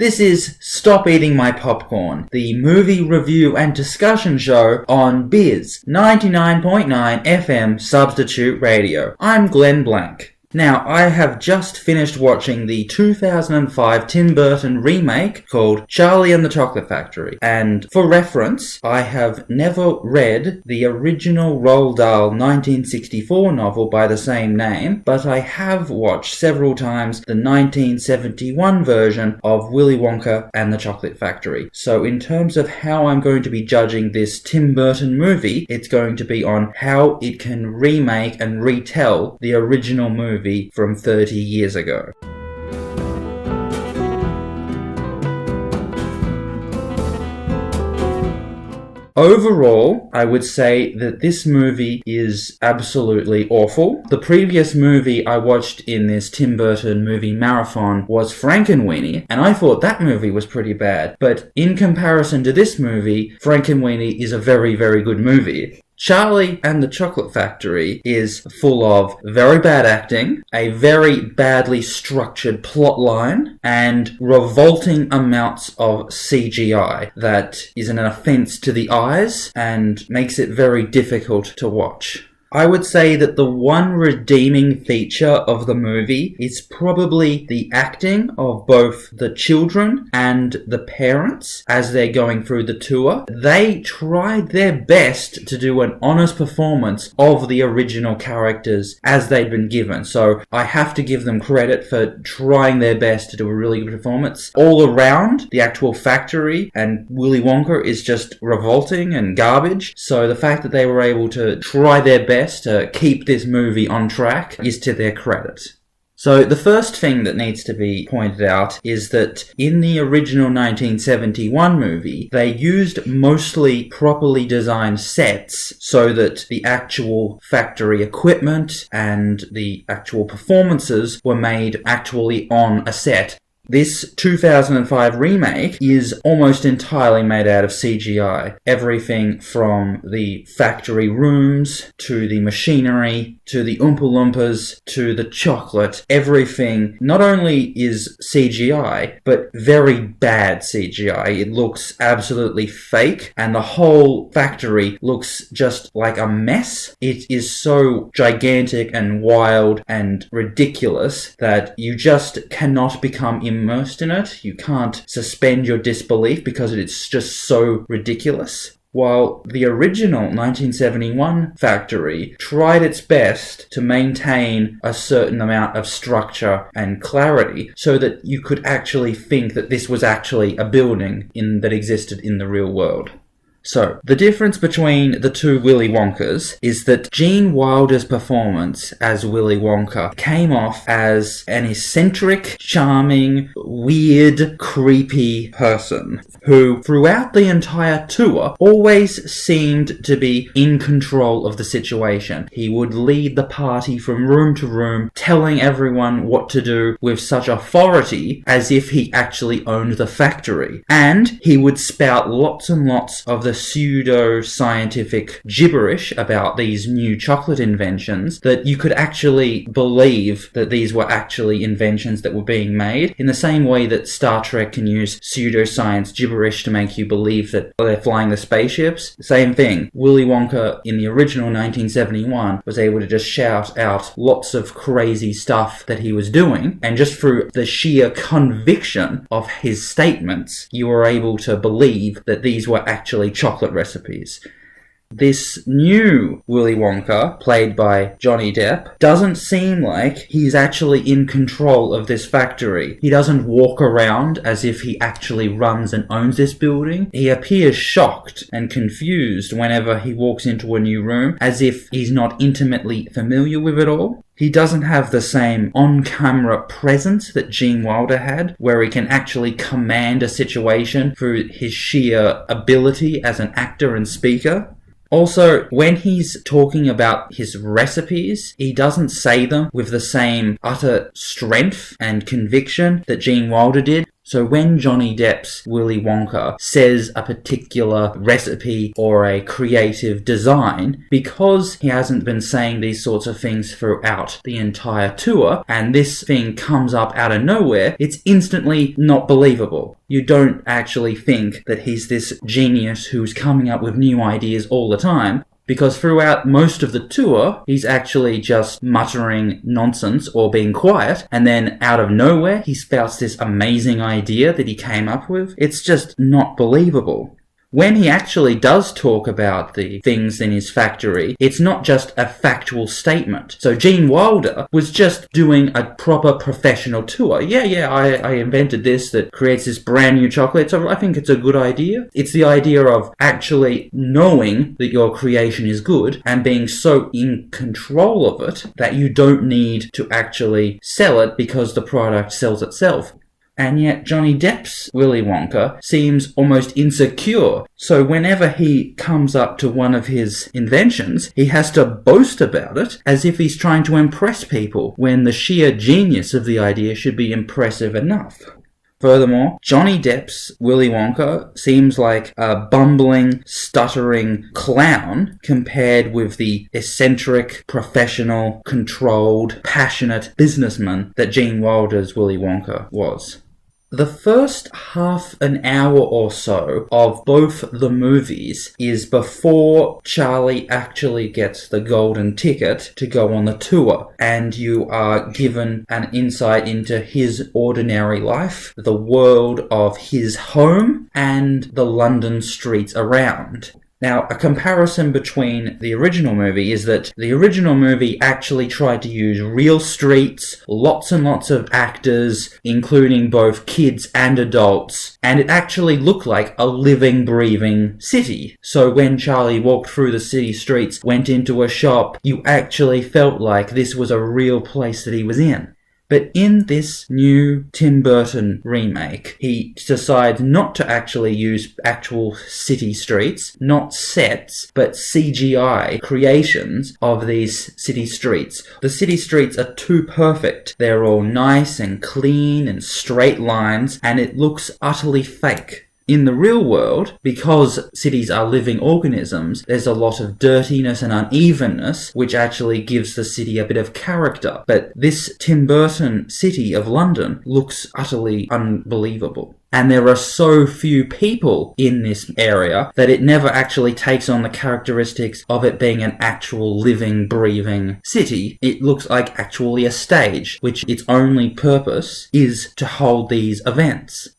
This is Stop Eating My Popcorn, the movie review and discussion show on Biz 99.9 FM Substitute Radio. I'm Glenn Blank. Now, I have just finished watching the 2005 Tim Burton remake called Charlie and the Chocolate Factory. And for reference, I have never read the original Roald Dahl 1964 novel by the same name, but I have watched several times the 1971 version of Willy Wonka and the Chocolate Factory. So in terms of how I'm going to be judging this Tim Burton movie, it's going to be on how it can remake and retell the original movie from 30 years ago. Overall, I would say that this movie is absolutely awful. The previous movie I watched in this Tim Burton movie marathon was Frankenweenie, and I thought that movie was pretty bad. But in comparison to this movie, Frankenweenie is a very, very good movie. Charlie and the Chocolate Factory is full of very bad acting, a very badly structured plot line, and revolting amounts of CGI that is an offense to the eyes and makes it very difficult to watch. I would say that the one redeeming feature of the movie is probably the acting of both the children and the parents as they're going through the tour. They tried their best to do an honest performance of the original characters as they'd been given. So I have to give them credit for trying their best to do a really good performance. All around, the actual factory and Willy Wonka is just revolting and garbage. So the fact that they were able to try their best to keep this movie on track is to their credit. So the first thing that needs to be pointed out is that in the original 1971 movie, they used mostly properly designed sets so that the actual factory equipment and the actual performances were made actually on a set. This 2005 remake is almost entirely made out of CGI. Everything from the factory rooms, to the machinery, to the Oompa Loompas, to the chocolate. Everything not only is CGI, but very bad CGI. It looks absolutely fake, and the whole factory looks just like a mess. It is so gigantic and wild and ridiculous that you just cannot become immersed in it. You can't suspend your disbelief because it's just so ridiculous. While the original 1971 factory tried its best to maintain a certain amount of structure and clarity so that you could actually think that this was actually a building that existed in the real world. So, the difference between the two Willy Wonkas is that Gene Wilder's performance as Willy Wonka came off as an eccentric, charming, weird, creepy person who, throughout the entire tour, always seemed to be in control of the situation. He would lead the party from room to room, telling everyone what to do with such authority as if he actually owned the factory. And he would spout lots and lots of the pseudo-scientific gibberish about these new chocolate inventions that you could actually believe that these were actually inventions that were being made, in the same way that Star Trek can use pseudoscience gibberish to make you believe that they're flying the spaceships. Same thing. Willy Wonka in the original 1971 was able to just shout out lots of crazy stuff that he was doing, and just through the sheer conviction of his statements, you were able to believe that these were actually chocolate recipes. This new Willy Wonka, played by Johnny Depp, doesn't seem like he's actually in control of this factory. He doesn't walk around as if he actually runs and owns this building. He appears shocked and confused whenever he walks into a new room, as if he's not intimately familiar with it all. He doesn't have the same on-camera presence that Gene Wilder had, where he can actually command a situation through his sheer ability as an actor and speaker. Also, when he's talking about his recipes, he doesn't say them with the same utter strength and conviction that Gene Wilder did. So when Johnny Depp's Willy Wonka says a particular recipe or a creative design, because he hasn't been saying these sorts of things throughout the entire tour, and this thing comes up out of nowhere, it's instantly not believable. You don't actually think that he's this genius who's coming up with new ideas all the time, because throughout most of the tour, he's actually just muttering nonsense or being quiet, and then out of nowhere, he spouts this amazing idea that he came up with. It's just not believable. When he actually does talk about the things in his factory, it's not just a factual statement. So Gene Wilder was just doing a proper professional tour. I invented this that creates this brand new chocolate, so I think it's a good idea. It's the idea of actually knowing that your creation is good and being so in control of it that you don't need to actually sell it because the product sells itself. And yet Johnny Depp's Willy Wonka seems almost insecure. So whenever he comes up to one of his inventions, he has to boast about it as if he's trying to impress people, when the sheer genius of the idea should be impressive enough. Furthermore, Johnny Depp's Willy Wonka seems like a bumbling, stuttering clown compared with the eccentric, professional, controlled, passionate businessman that Gene Wilder's Willy Wonka was. The first half an hour or so of both the movies is before Charlie actually gets the golden ticket to go on the tour, and you are given an insight into his ordinary life, the world of his home, and the London streets around. Now, a comparison between the original movie is that the original movie actually tried to use real streets, lots and lots of actors, including both kids and adults, and it actually looked like a living, breathing city. So when Charlie walked through the city streets, went into a shop, you actually felt like this was a real place that he was in. But in this new Tim Burton remake, he decides not to actually use actual city streets, not sets, but CGI creations of these city streets. The city streets are too perfect. They're all nice and clean and straight lines, and it looks utterly fake. In the real world, because cities are living organisms, there's a lot of dirtiness and unevenness, which actually gives the city a bit of character. But this Tim Burton city of London looks utterly unbelievable. And there are so few people in this area that it never actually takes on the characteristics of it being an actual living, breathing city. It looks like actually a stage, which its only purpose is to hold these events.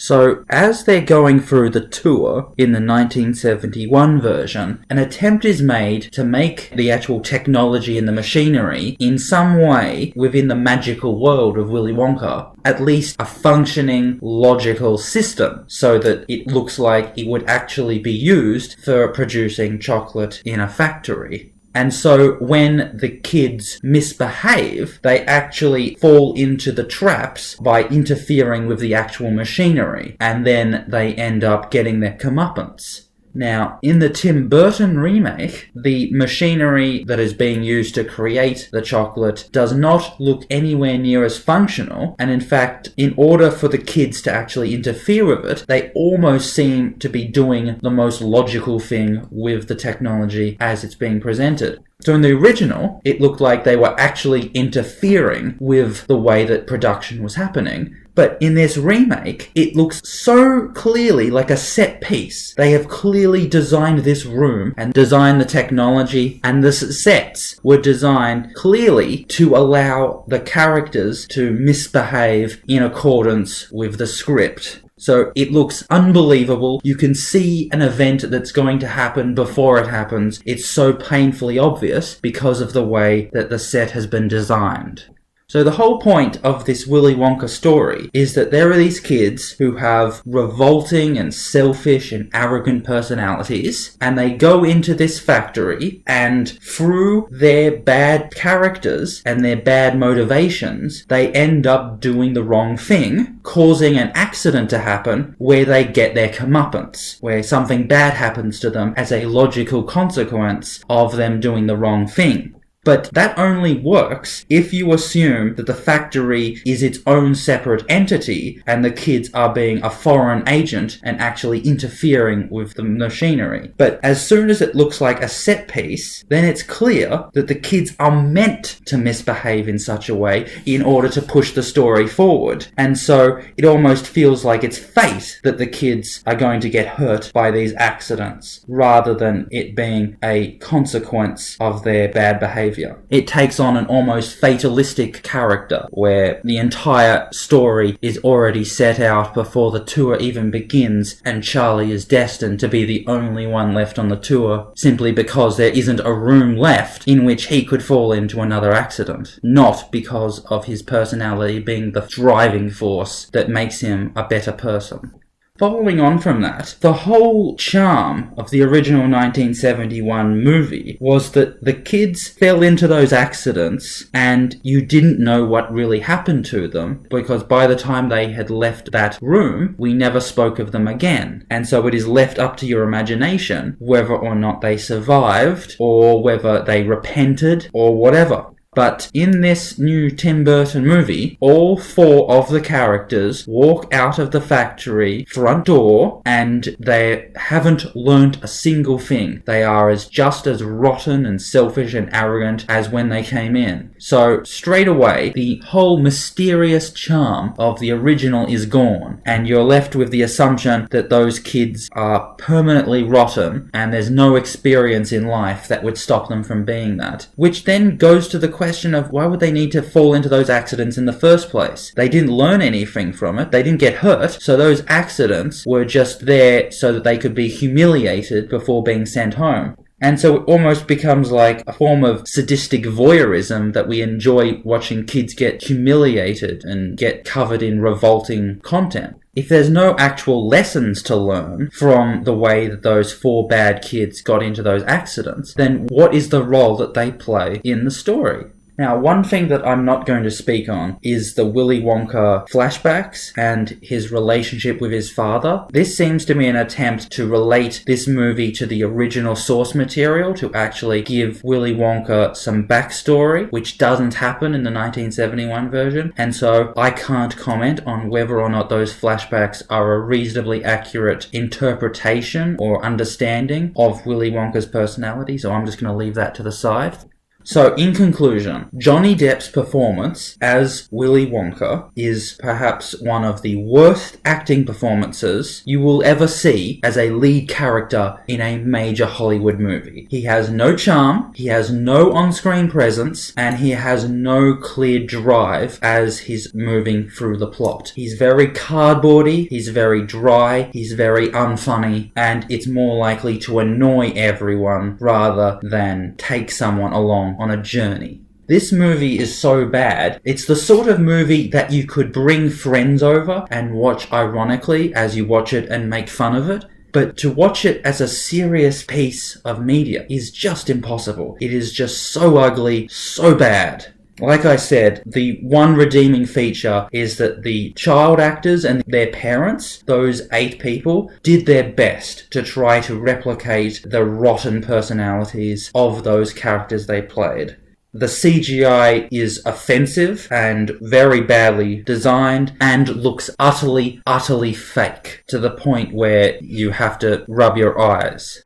So, as they're going through the tour in the 1971 version, an attempt is made to make the actual technology and the machinery in some way within the magical world of Willy Wonka at least a functioning, logical system, so that it looks like it would actually be used for producing chocolate in a factory. And so when the kids misbehave, they actually fall into the traps by interfering with the actual machinery, and then they end up getting their comeuppance. Now, in the Tim Burton remake, the machinery that is being used to create the chocolate does not look anywhere near as functional, and in fact, in order for the kids to actually interfere with it, they almost seem to be doing the most logical thing with the technology as it's being presented. So in the original, it looked like they were actually interfering with the way that production was happening. But in this remake, it looks so clearly like a set piece. They have clearly designed this room and designed the technology, and the sets were designed clearly to allow the characters to misbehave in accordance with the script. So it looks unbelievable. You can see an event that's going to happen before it happens. It's so painfully obvious because of the way that the set has been designed. So the whole point of this Willy Wonka story is that there are these kids who have revolting and selfish and arrogant personalities, and they go into this factory, and through their bad characters and their bad motivations, they end up doing the wrong thing, causing an accident to happen where they get their comeuppance, where something bad happens to them as a logical consequence of them doing the wrong thing. But that only works if you assume that the factory is its own separate entity and the kids are being a foreign agent and actually interfering with the machinery. But as soon as it looks like a set piece, then it's clear that the kids are meant to misbehave in such a way in order to push the story forward. And so it almost feels like it's fate that the kids are going to get hurt by these accidents, rather than it being a consequence of their bad behavior. It takes on an almost fatalistic character, where the entire story is already set out before the tour even begins, and Charlie is destined to be the only one left on the tour, simply because there isn't a room left in which he could fall into another accident, not because of his personality being the driving force that makes him a better person. Following on from that, the whole charm of the original 1971 movie was that the kids fell into those accidents and you didn't know what really happened to them, because by the time they had left that room, we never spoke of them again. And so it is left up to your imagination whether or not they survived, or whether they repented, or whatever. But in this new Tim Burton movie, all 4 of the characters walk out of the factory front door and they haven't learnt a single thing. They are just as rotten and selfish and arrogant as when they came in. So straight away, the whole mysterious charm of the original is gone, and you're left with the assumption that those kids are permanently rotten and there's no experience in life that would stop them from being that. Which then goes to the question of why would they need to fall into those accidents in the first place? They didn't learn anything from it. They didn't get hurt. So those accidents were just there so that they could be humiliated before being sent home. And so it almost becomes like a form of sadistic voyeurism that we enjoy watching kids get humiliated and get covered in revolting content. If there's no actual lessons to learn from the way that those 4 bad kids got into those accidents, then what is the role that they play in the story? Now, one thing that I'm not going to speak on is the Willy Wonka flashbacks and his relationship with his father. This seems to be an attempt to relate this movie to the original source material, to actually give Willy Wonka some backstory, which doesn't happen in the 1971 version. And so I can't comment on whether or not those flashbacks are a reasonably accurate interpretation or understanding of Willy Wonka's personality, so I'm just going to leave that to the side. So, in conclusion, Johnny Depp's performance as Willy Wonka is perhaps one of the worst acting performances you will ever see as a lead character in a major Hollywood movie. He has no charm, he has no on-screen presence, and he has no clear drive as he's moving through the plot. He's very cardboardy, he's very dry, he's very unfunny, and it's more likely to annoy everyone rather than take someone along on a journey. This movie is so bad, it's the sort of movie that you could bring friends over and watch ironically as you watch it and make fun of it. But to watch it as a serious piece of media is just impossible. It is just so ugly, so bad. Like I said, the one redeeming feature is that the child actors and their parents, those 8 people, did their best to try to replicate the rotten personalities of those characters they played. The CGI is offensive and very badly designed and looks utterly, utterly fake, to the point where you have to rub your eyes.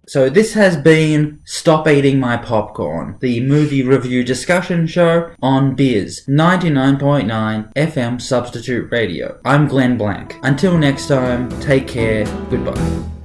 So this has been Stop Eating My Popcorn, the movie review discussion show on Biz 99.9 FM Substitute Radio. I'm Glenn Blank. Until next time, take care, goodbye.